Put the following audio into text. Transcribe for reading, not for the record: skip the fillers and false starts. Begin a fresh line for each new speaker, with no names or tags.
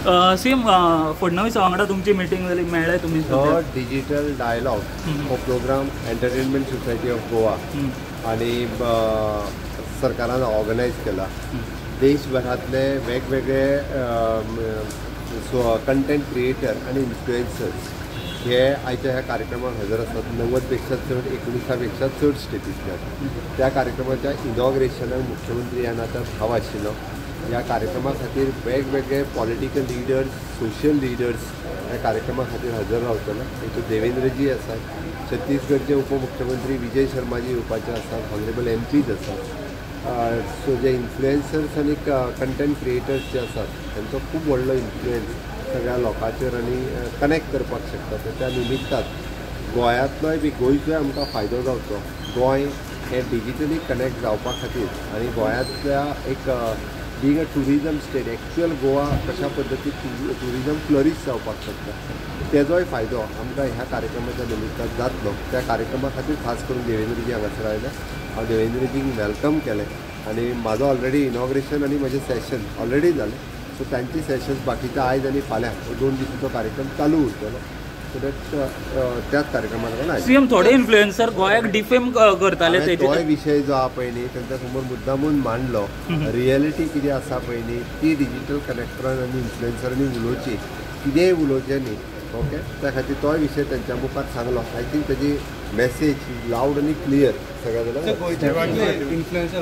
CM Fadnavis वांगडा तुमची meeting जाली, मेळ्ळे तुमी?
डिजिटल डायलॉग हो programme entertainment society of Goa आणि सरकारान ऑर्गनायज केला. देशभरातले वेगवेगळे कंटेंट क्रिएटर आणि इन्फ्लुएन्सर्स हे आयच्या ह्या कार्यक्रमाक हजर असतात. 90पेक्षा चड 19पेक्षा चड स्टेटींतल्यान. त्या कार्यक्रमाच्या इनॉग्रेशनाक मुख्यमंत्री ह्या नात्यान हांव आशिल्लो. ह्या कार्यक्रमा खातीर वेगवेगळे पॉलिटिकल लिडर्स, सोशल लिडर्स ह्या कार्यक्रमा खातीर हजर रावतले. तातूंत देवेंद्रजी आसात, छत्तीसगडचे उपमुख्यमंत्री विजय शर्माजी येवपाचे आसात, ऑनरेबल MPs आसात. सो जे इन्फ्लुएन्सर्स आनी कंटेंट क्रिएटर्स जे आसात तांचो खूब व्हडलो इन्फ्लुएन्स सगळ्या लोकांचेर आनी कनेक्ट करपाक शकता. त्या निमित्तान गोंयांतलोय बी गोंयचोय आमकां फायदो जावचो. गोंय हे डिजिटली कनेक्ट जावपा खातीर आनी गोंयांतल्या एक being a tourism state actual Goa कशा पद्दतीन टुरिजम फ्लरीश जावपाक शकता तेजोय फायदो आमकां ह्या कार्यक्रमाच्या निमित्तान जातलो. त्या कार्यक्रमा खातीर खास करून देवेंद्रजी हांगासर आयले. हांव देवेंद्रजीक वेलकम केलें आनी म्हाजो ऑलरेडी इनॉग्रेशन आनी म्हजें सेशन ऑलरेडी जालें. सो तांची सेशन्स बाकीचे आयज आनी फाल्यां 2 दीस तो कार्यक्रम चालू उरतलो. सो त्याच कार्यक्रमाक
सीएम थोडे इन्फ्लुएन्सर गोंयाक डिफेम करताले
तोय विशय जो आहा पळय न्ही तांच्या समोर मुद्दामून मांडलो. रियलिटी कितें आसा पळय न्ही ती डिजिटल कनेक्टरान आनी इन्फ्लुएन्सरांनी उलोवची, कितेंय उलोवचें न्ही. ओके, त्या खातीर तोय विशय तांच्या मुखार सांगलो. आय थिंक तेजी मॅसेज लावड आनी क्लियर सगळ्या जाणांक.